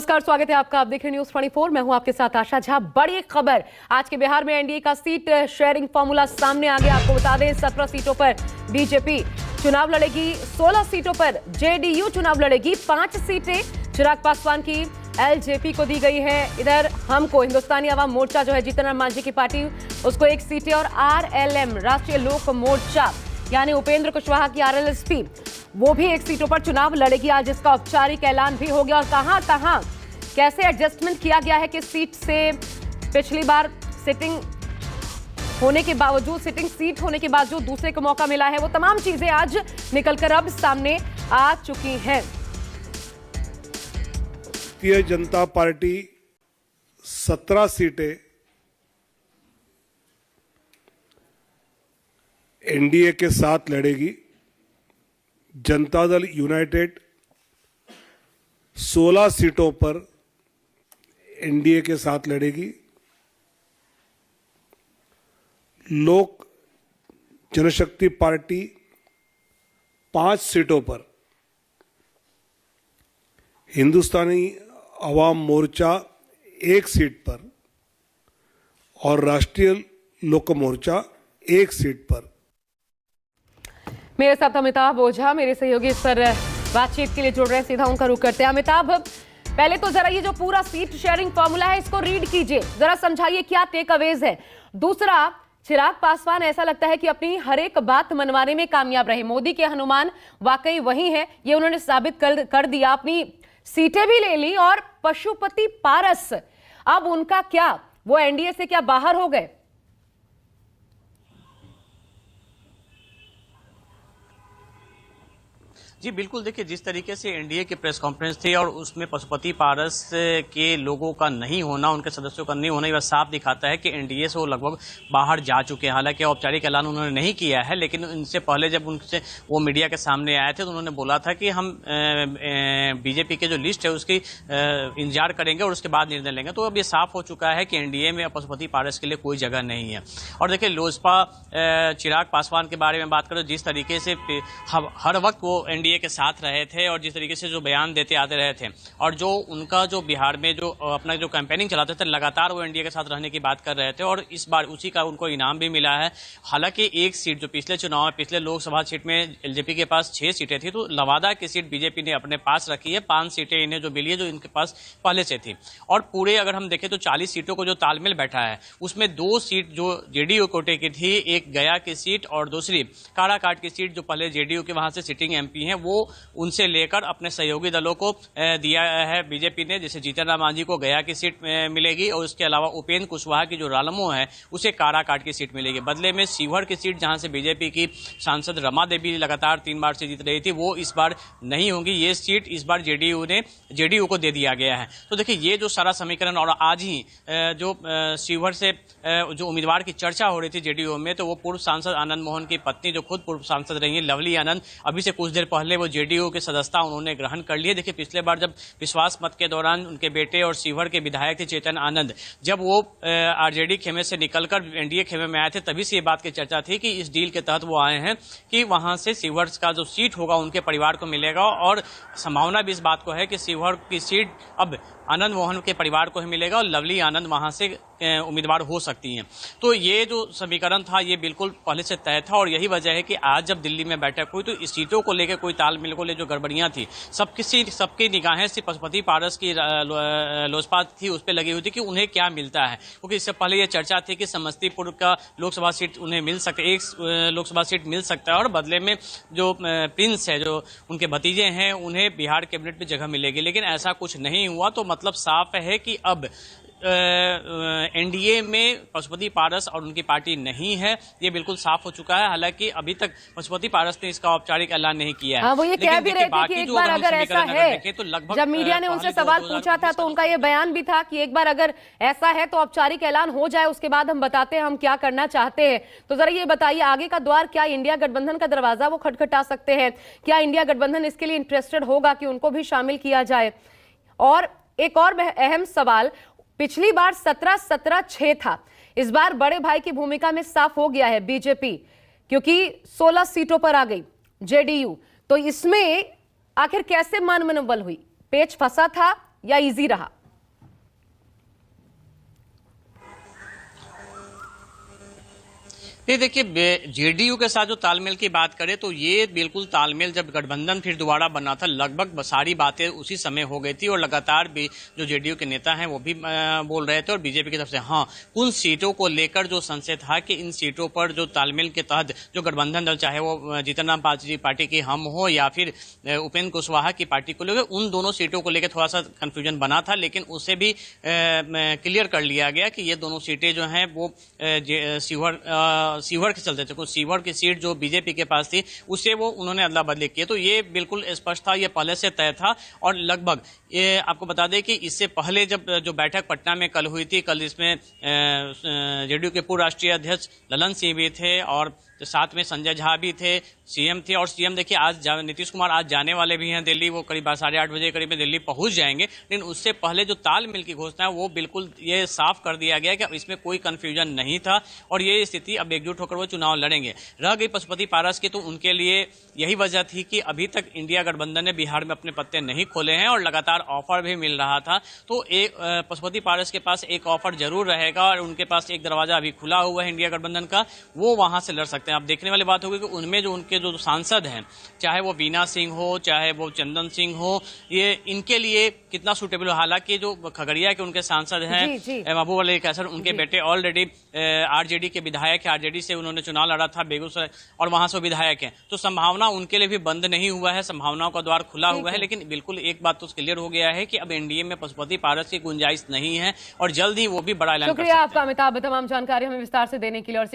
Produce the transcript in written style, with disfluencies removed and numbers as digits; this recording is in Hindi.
नमस्कार, स्वागत है आपका। आप देख रहे न्यूज 24। मैं हूं आपके साथ आशा झा। बड़ी खबर, आज के बिहार में एनडीए का सीट शेयरिंग फॉर्मूला सामने आ गया। आपको बता दें 17 सीटों पर बीजेपी चुनाव लड़ेगी, 16 सीटों पर जेडीयू चुनाव लड़ेगी, 5 सीटें चिराग पासवान की एलजेपी को दी गई है। इधर हमको हिंदुस्तानी अवाम मोर्चा जो है जीतन राम मांझी की पार्टी, उसको 1 सीटें और आरएलएम राष्ट्रीय लोक मोर्चा यानी उपेंद्र कुशवाहा की आरएलएसपी वो भी 1 सीटों पर चुनाव लड़ेगी। आज इसका औपचारिक ऐलान भी हो गया। और कहां कहां कैसे एडजस्टमेंट किया गया है कि सीट से पिछली बार सिटिंग होने के बावजूद, सिटिंग सीट होने के बावजूद दूसरे को मौका मिला है, वो तमाम चीजें आज निकलकर अब सामने आ चुकी हैं। भारतीय जनता पार्टी 17 सीटें एनडीए के साथ लड़ेगी। जनता दल यूनाइटेड 16 सीटों पर एनडीए के साथ लड़ेगी। लोक जनशक्ति पार्टी 5 सीटों पर, हिंदुस्तानी अवाम मोर्चा 1 सीट पर और राष्ट्रीय लोक मोर्चा 1 सीट पर। मेरे साथ अमिताभ ओझा मेरे सहयोगी इस पर बातचीत के लिए जुड़ रहे हैं। सीधा उनका रुख करते हैं। अमिताभ, पहले तो जरा ये जो पूरा सीट शेयरिंग फॉर्मूला है इसको रीड कीजिए, जरा समझाइए क्या टेक अवेज है। दूसरा, चिराग पासवान ऐसा लगता है कि अपनी हर एक बात मनवाने में कामयाब रहे। मोदी के हनुमान वाकई वही है, ये उन्होंने साबित कर दिया। अपनी सीटें भी ले ली और पशुपति पारस, अब उनका क्या, वो एनडीए से क्या बाहर हो गए? जी बिल्कुल, देखिए जिस तरीके से एनडीए की प्रेस कॉन्फ्रेंस थी और उसमें पशुपति पारस के लोगों का नहीं होना, उनके सदस्यों का नहीं होना, यह साफ दिखाता है कि एनडीए से वो लगभग बाहर जा चुके हैं। हालांकि औपचारिक ऐलान उन्होंने नहीं किया है, लेकिन इनसे पहले जब उनसे वो मीडिया के सामने आए थे तो उन्होंने बोला था कि हम बीजेपी के जो लिस्ट है उसकी इंतजार करेंगे और उसके बाद निर्णय लेंगे। तो अब ये साफ हो चुका है कि एनडीए में पशुपति पारस के लिए कोई जगह नहीं है। और देखिए लोजपा चिराग पासवान के बारे में बात करें, जिस तरीके से हर वक्त वो एनडीए के साथ रहे थे और जिस तरीके से जो बयान देते आते रहे थे और जो उनका जो बिहार में जो अपना जो कैंपेनिंग चलाते थे, लगातार वो एनडीए के साथ रहने की बात कर रहे थे और इस बार उसी का उनको इनाम भी मिला है। हालांकि 1 सीट जो पिछले चुनाव में, पिछले लोकसभा सीट में एलजेपी के पास 6 सीटें थी, तो नवादा की सीट बीजेपी ने अपने पास रखी है। 5 सीटें इन्हें जो मिली है जो इनके पास पहले से थी। और पूरे अगर हम देखें तो 40 सीटों को जो तालमेल बैठा है उसमें 2 सीट जो जेडीयू कोटे की थी, एक गया की सीट और दूसरी काराकाट की सीट जो पहले जेडीयू के वहां से सिटिंग एमपी हैं, वो उनसे लेकर अपने सहयोगी दलों को दिया है बीजेपी ने। जैसे जीतन राम मांझी को गया की सीट मिलेगी और उसके अलावा उपेंद्र कुशवाहा की जो रालमो है उसे काराकाट की सीट मिलेगी। बदले में शिवहर की सीट जहां से बीजेपी की सांसद रमा देवी लगातार 3 बार से जीत रही थी, वो इस बार नहीं होंगी। ये सीट इस बार जेडीयू को दे दिया गया है। तो देखिए ये जो सारा समीकरण, और आज ही जो शिवहर से जो उम्मीदवार की चर्चा हो रही थी जेडीयू में, तो वो पूर्व सांसद आनंद मोहन की पत्नी जो खुद पूर्व सांसद रही है लवली आनंद, अभी से कुछ देर पहले वो जेडीयू के सदस्यता उन्होंने ग्रहण कर लिए। देखिए पिछले बार जब विश्वास मत के दौरान उनके बेटे और शिवहर के विधायक थे चेतन आनंद, जब वो आरजेडी खेमे से निकलकर एनडीए खेमे में आए थे, तभी से ये बात की चर्चा थी कि इस डील के तहत वो आए हैं कि वहां से शिवहर का जो सीट होगा उनके परिवार को मिलेगा। और संभावना भी इस बात को है कि शिवहर की सीट अब आनंद मोहन के परिवार को ही मिलेगा और लवली आनंद वहां से उम्मीदवार हो सकती हैं। तो ये जो समीकरण था ये बिल्कुल पहले से तय था और यही वजह है कि आज जब दिल्ली में बैठक हुई तो इस सीटों को लेकर कोई तालमेल को ले जो गड़बड़ियां थी, सबकी निगाहें सिर्फ पशुपति पारस की लोजपा थी उस पर लगी हुई थी कि उन्हें क्या मिलता है। क्योंकि इससे पहले ये चर्चा थी कि समस्तीपुर का लोकसभा सीट उन्हें मिल सकता है, 1 लोकसभा सीट मिल सकता है और बदले में जो प्रिंस है, जो उनके भतीजे हैं, उन्हें बिहार कैबिनेट में जगह मिलेगी। लेकिन ऐसा कुछ नहीं हुआ। तो मतलब साफ है कि अब एनडीए में पशुपति पारस और उनकी पार्टी नहीं है, ये बिल्कुल साफ हो चुका है। हालांकि अभी तक पशुपति पारस ने इसका औपचारिक ऐलान नहीं किया है। हाँ, वो ये कह भी रहे थे कि एक बार अगर ऐसा है, तो जब मीडिया ने उनसे सवाल पूछा था तो उनका ये बयान भी था कि एक बार अगर ऐसा है तो औपचारिक ऐलान हो जाए, उसके बाद हम बताते हैं हम क्या करना चाहते हैं। तो जरा ये बताइए आगे का द्वार, क्या इंडिया गठबंधन का दरवाजा वो खटखटा सकते हैं? क्या इंडिया गठबंधन इसके लिए इंटरेस्टेड होगा कि उनको भी शामिल किया जाए? और एक और अहम सवाल, पिछली बार 17-17-6 था, इस बार बड़े भाई की भूमिका में साफ हो गया है बीजेपी, क्योंकि 16 सीटों पर आ गई जेडीयू। तो इसमें आखिर कैसे मनमनोबल हुई? पेच फंसा था या इजी रहा? ये देखिए, जेडीयू के साथ जो तालमेल की बात करें तो ये बिल्कुल तालमेल जब गठबंधन फिर दोबारा बना था, लगभग सारी बातें उसी समय हो गई थी और लगातार भी जो जेडीयू के नेता हैं वो भी बोल रहे थे और बीजेपी की तरफ से हाँ, उन सीटों को लेकर जो संशय था कि इन सीटों पर जो तालमेल के तहत जो गठबंधन दल, चाहे वो जीतन राम पार्टी की हम हो या फिर उपेंद्र कुशवाहा की पार्टी को लेकर, उन दोनों सीटों को लेकर थोड़ा सा कंफ्यूजन बना था, लेकिन उसे भी क्लियर कर लिया गया कि ये दोनों सीटें जो हैं वो सीवर के चलते थे। कुछ सीवर की सीट जो बीजेपी के पास थी उसे वो उन्होंने अदला बदली की, तो ये बिल्कुल स्पष्ट था, ये पहले से तय था। और लगभग ये आपको बता दें कि इससे पहले जब जो बैठक पटना में कल हुई थी, कल इसमें जेडीयू के पूर्व राष्ट्रीय अध्यक्ष ललन सिंह भी थे और साथ में संजय झा भी थे, सीएम थे। और सीएम देखिए आज नीतीश कुमार आज जाने वाले भी हैं दिल्ली, वो करीब 8:30 बजे करीब में दिल्ली पहुंच जाएंगे, लेकिन उससे पहले जो तालमेल की घोषणा है वो बिल्कुल ये साफ कर दिया गया कि इसमें कोई कंफ्यूजन नहीं था और ये स्थिति अब एकजुट होकर वो चुनाव लड़ेंगे। रह गई पशुपति पारस की, तो उनके लिए यही वजह थी कि अभी तक इंडिया गठबंधन ने बिहार में अपने पत्ते नहीं खोले हैं और लगातार ऑफर भी मिल रहा था, तो एक पशुपति पारस के पास एक ऑफर जरूर रहेगा और उनके पास एक दरवाजा अभी खुला हुआ है इंडिया गठबंधन का, वो वहां से लड़ सकते हैं। अब देखने वाली बात होगी कि उनमें जो उनके जो सांसद हैं, चाहे वो वीना सिंह हो चाहे वो चंदन सिंह हो, ये इनके लिए कितना सूटेबल हो। हालांकि जो खगड़िया के उनके सांसद हैं महबूब अली कैसर, उनके बेटे ऑलरेडी आरजेडी के विधायक है, आरजेडी से उन्होंने चुनाव लड़ा था बेगूसराय और वहां से विधायक हैं, तो संभावना उनके लिए भी बंद नहीं हुआ है, संभावनाओं का द्वार खुला हुआ है। लेकिन बिल्कुल एक बात तो क्लियर हो गया है कि अब एनडीए में पशुपति पारस की गुंजाइश नहीं है और जल्द ही वो भी बड़ा ऐलान कर सकते हैं। शुक्रिया आपका अमिताभ, तमाम जानकारी हमें विस्तार से देने के लिए। और